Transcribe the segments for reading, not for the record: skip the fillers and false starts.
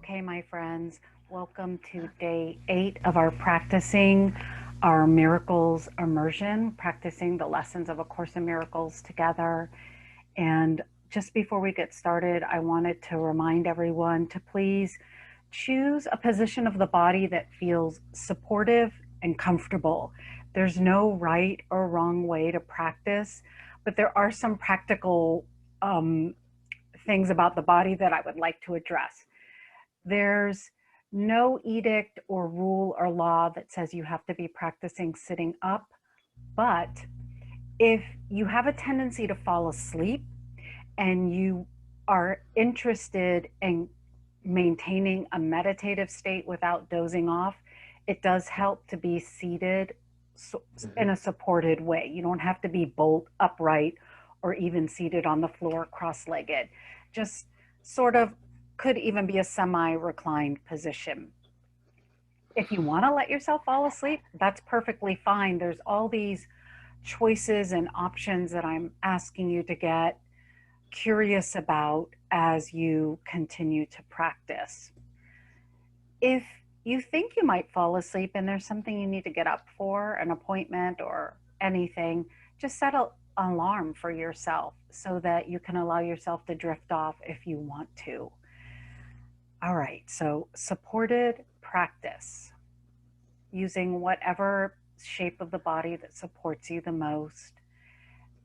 Okay, my friends, welcome to day 8 of our practicing our Miracles Immersion, practicing the lessons of A Course in Miracles together. And just before we get started, I wanted to remind everyone to please choose a position of the body that feels supportive and comfortable. There's no right or wrong way to practice, but there are some practical things about the body that I would like to address. There's no edict or rule or law that says you have to be practicing sitting up, but if you have a tendency to fall asleep and you are interested in maintaining a meditative state without dozing off, it does help to be seated in a supported way. You don't have to be bolt upright or even seated on the floor cross-legged. Just sort of could even be a semi-reclined position. If you want to let yourself fall asleep, that's perfectly fine. There's all these choices and options that I'm asking you to get curious about as you continue to practice. If you think you might fall asleep and there's something you need to get up for, an appointment or anything, just set an alarm for yourself so that you can allow yourself to drift off if you want to. All right, so supported practice, using whatever shape of the body that supports you the most,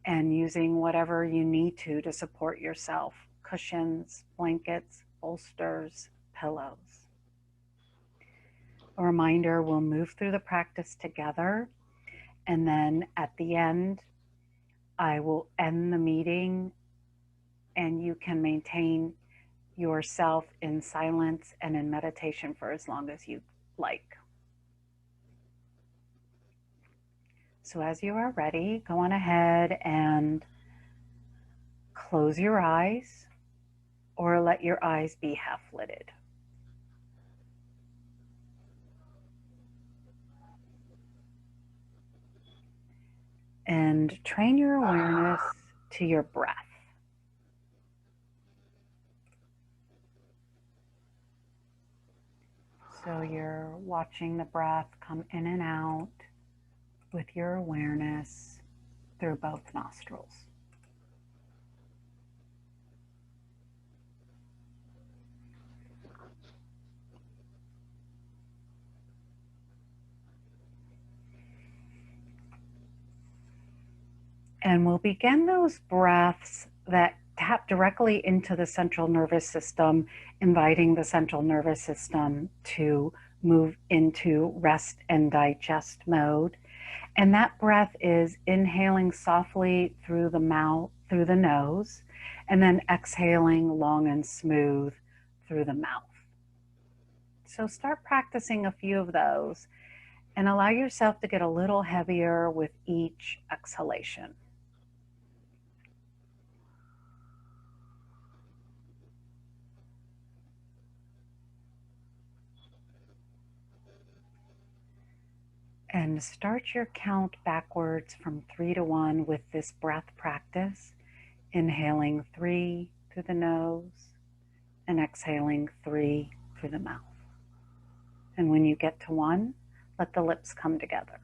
and using whatever you need to support yourself: cushions, blankets, bolsters, pillows. A reminder, we'll move through the practice together, and then at the end, I will end the meeting, and you can maintain yourself in silence and in meditation for as long as you like. So as you are ready, go on ahead and close your eyes or let your eyes be half lidded. And train your awareness to your breath. So you're watching the breath come in and out with your awareness through both nostrils. And we'll begin those breaths that tap directly into the central nervous system, inviting the central nervous system to move into rest and digest mode. And that breath is inhaling softly through the mouth, through the nose, and then exhaling long and smooth through the mouth. So start practicing a few of those and allow yourself to get a little heavier with each exhalation. And start your count backwards from 3 to 1 with this breath practice, inhaling 3 through the nose and exhaling 3 through the mouth. And when you get to 1, let the lips come together.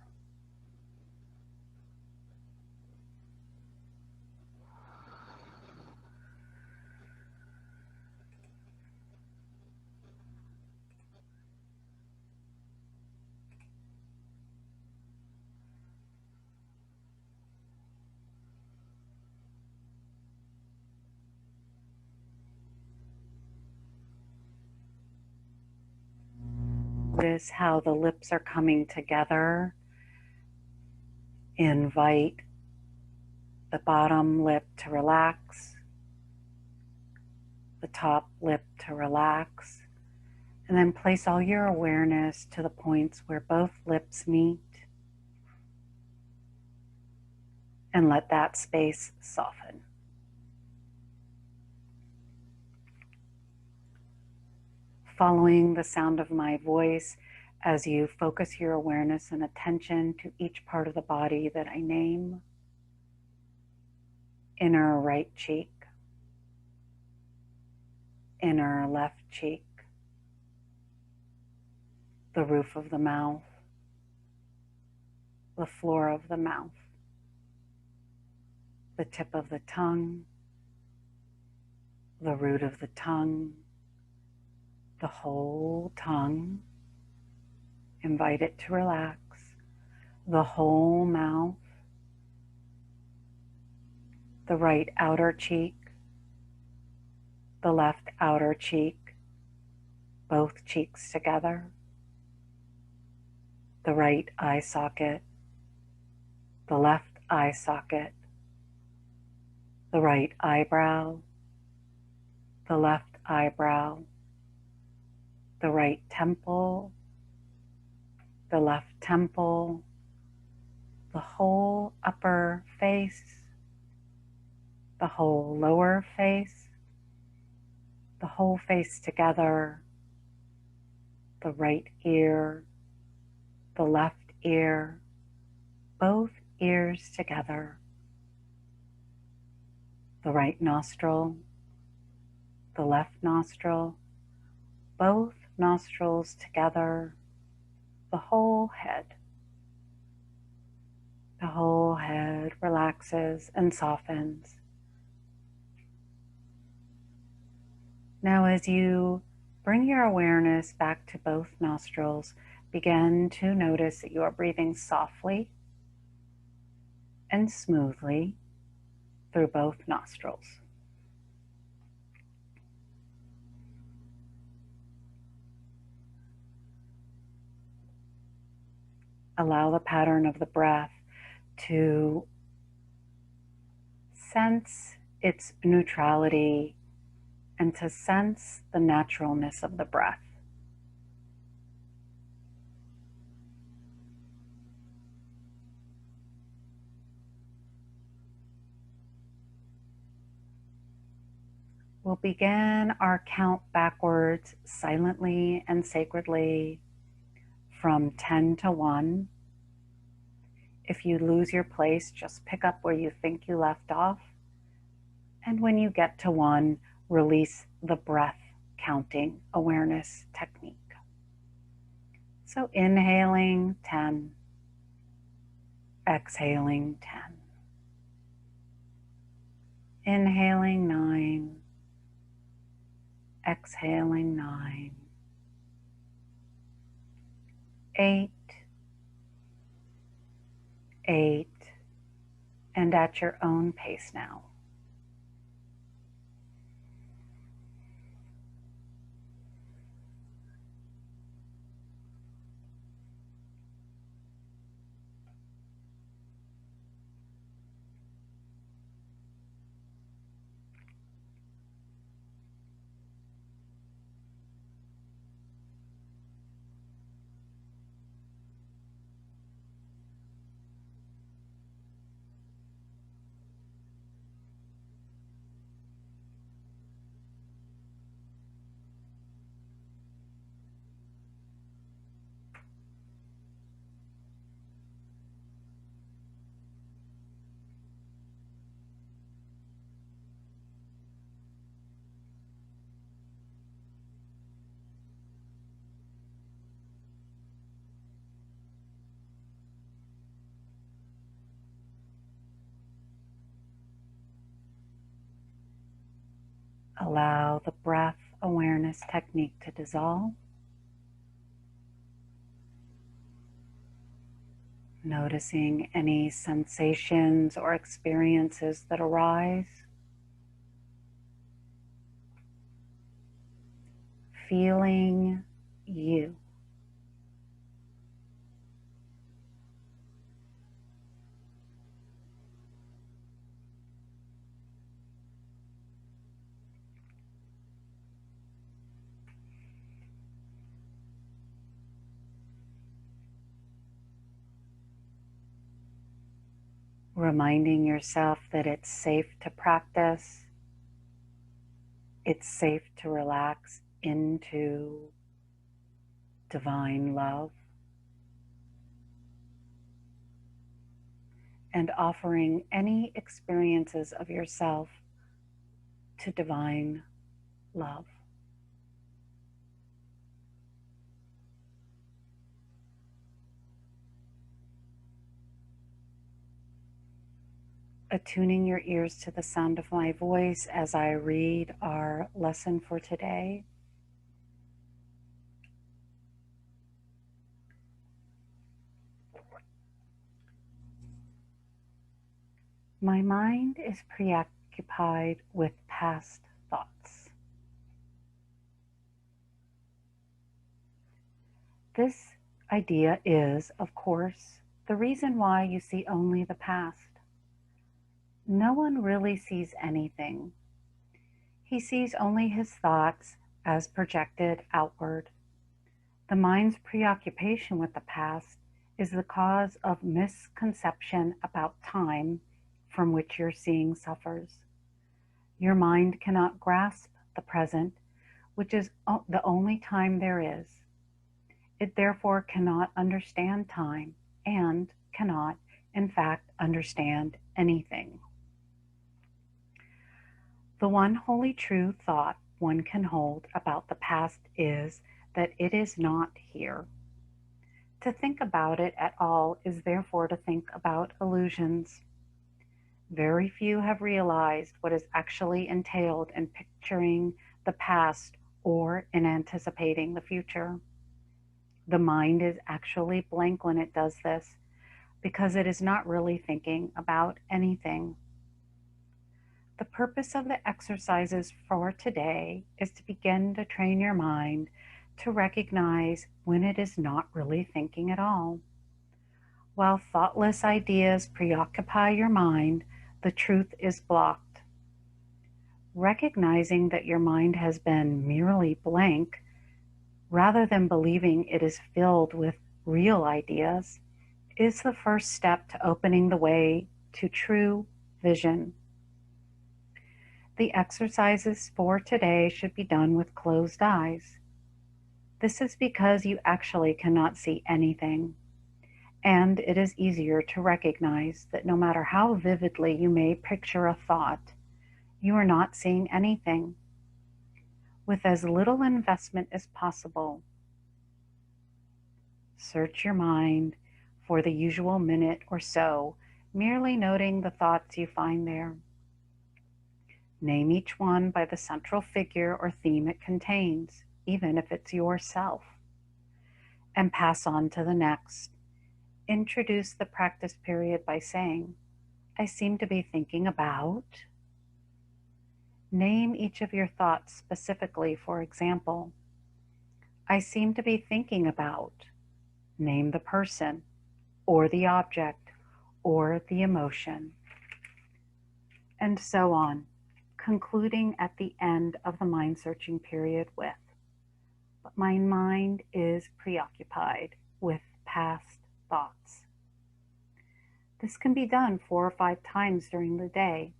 Notice how the lips are coming together. Invite the bottom lip to relax, the top lip to relax, and then place all your awareness to the points where both lips meet, and let that space soften. Following the sound of my voice as you focus your awareness and attention to each part of the body that I name: inner right cheek, inner left cheek, the roof of the mouth, the floor of the mouth, the tip of the tongue, the root of the tongue, the whole tongue. Invite it to relax. The whole mouth, the right outer cheek, the left outer cheek, both cheeks together, the right eye socket, the left eye socket, the right eyebrow, the left eyebrow, the right temple, the left temple, the whole upper face, the whole lower face, the whole face together, the right ear, the left ear, both ears together, the right nostril, the left nostril, both nostrils together, the whole head. The whole head relaxes and softens. Now, as you bring your awareness back to both nostrils, begin to notice that you are breathing softly and smoothly through both nostrils. Allow the pattern of the breath to sense its neutrality and to sense the naturalness of the breath. We'll begin our count backwards silently and sacredly from 10 to 1. If you lose your place, just pick up where you think you left off. And when you get to 1, release the breath counting awareness technique. So inhaling 10, exhaling 10, inhaling 9, exhaling 9, 8, 8, and at your own pace now. Allow the breath awareness technique to dissolve. Noticing any sensations or experiences that arise. Feeling you. Reminding yourself that it's safe to practice, it's safe to relax into divine love, and offering any experiences of yourself to divine love. attuning your ears to the sound of my voice as I read our lesson for today. My mind is preoccupied with past thoughts. This idea is, of course, the reason why you see only the past. No one really sees anything. He sees only his thoughts as projected outward. The mind's preoccupation with the past is the cause of misconception about time from which your seeing suffers. Your mind cannot grasp the present, which is the only time there is. It therefore cannot understand time and cannot, in fact, understand anything. The one wholly true thought one can hold about the past is that it is not here. To think about it at all is therefore to think about illusions. Very few have realized what is actually entailed in picturing the past or in anticipating the future. The mind is actually blank when it does this because it is not really thinking about anything. The purpose of the exercises for today is to begin to train your mind to recognize when it is not really thinking at all. While thoughtless ideas preoccupy your mind, the truth is blocked. Recognizing that your mind has been merely blank, rather than believing it is filled with real ideas, is the first step to opening the way to true vision. The exercises for today should be done with closed eyes. This is because you actually cannot see anything, and it is easier to recognize that no matter how vividly you may picture a thought, you are not seeing anything. With as little investment as possible, search your mind for the usual minute or so, merely noting the thoughts you find there. Name each one by the central figure or theme it contains, even if it's yourself, and pass on to the next. Introduce the practice period by saying, I seem to be thinking about. Name each of your thoughts specifically, for example, I seem to be thinking about. Name the person, or the object, or the emotion, and so on, concluding at the end of the mind searching period with, but my mind is preoccupied with past thoughts. This can be done 4 or 5 times during the day,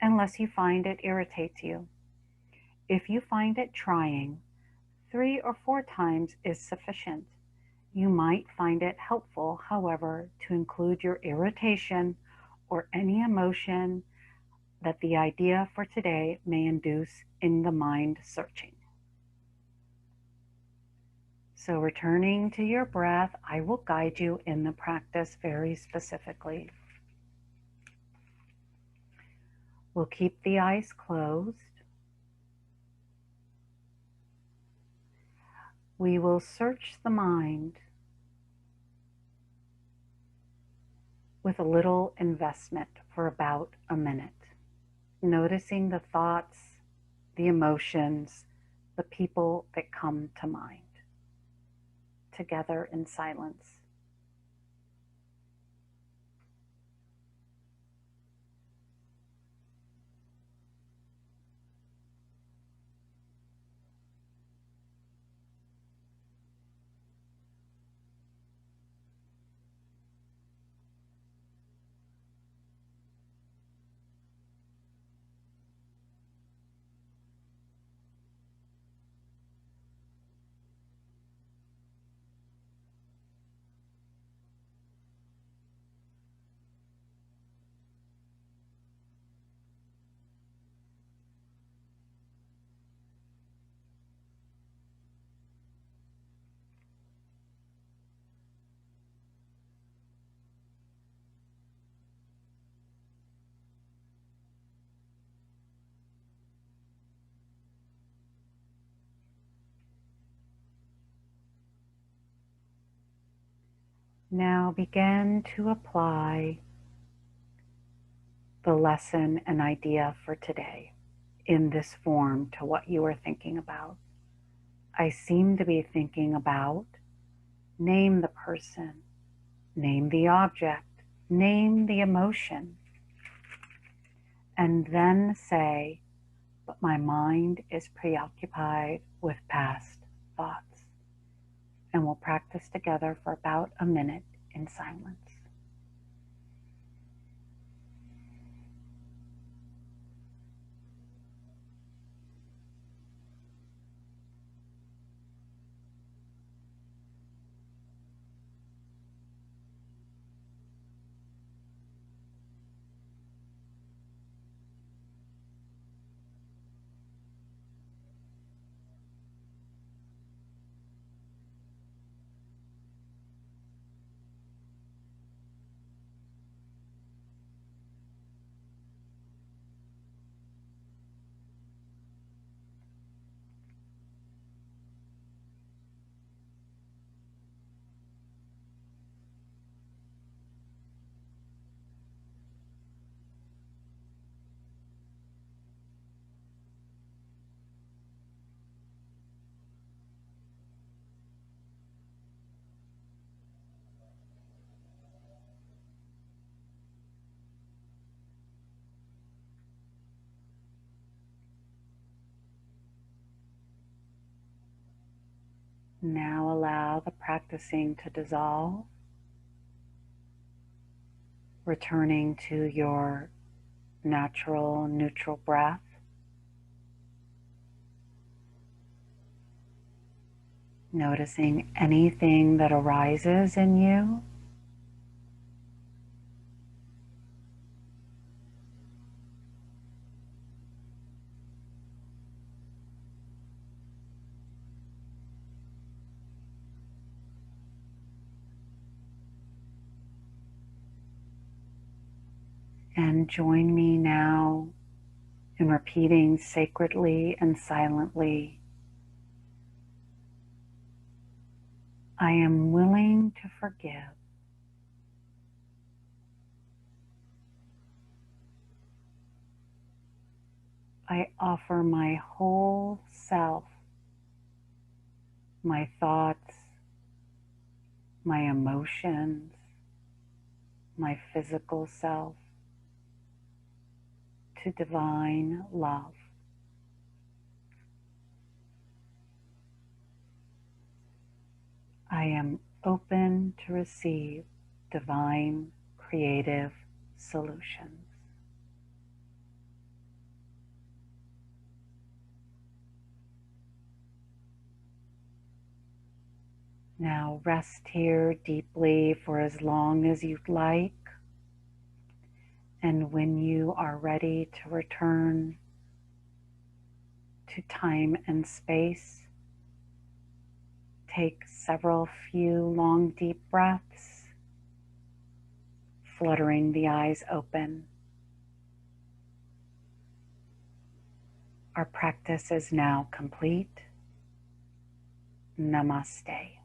unless you find it irritates you. If you find it trying, 3 or 4 times is sufficient. You might find it helpful, however, to include your irritation or any emotion that the idea for today may induce in the mind searching. So returning to your breath, I will guide you in the practice very specifically. We'll keep the eyes closed. We will search the mind with a little investment for about a minute, noticing the thoughts, the emotions, the people that come to mind, together in silence. Now begin to apply the lesson and idea for today in this form to what you are thinking about. I seem to be thinking about, name the person, name the object, name the emotion, and then say, but my mind is preoccupied with past thoughts. And we'll practice together for about a minute in silence. Now allow the practicing to dissolve, returning to your natural neutral breath. Noticing anything that arises in you. And join me now in repeating sacredly and silently, I am willing to forgive. I offer my whole self, my thoughts, my emotions, my physical self, to divine love. I am open to receive divine creative solutions. Now rest here deeply for as long as you'd like. And when you are ready to return to time and space, take several few long deep breaths, fluttering the eyes open. Our practice is now complete. Namaste.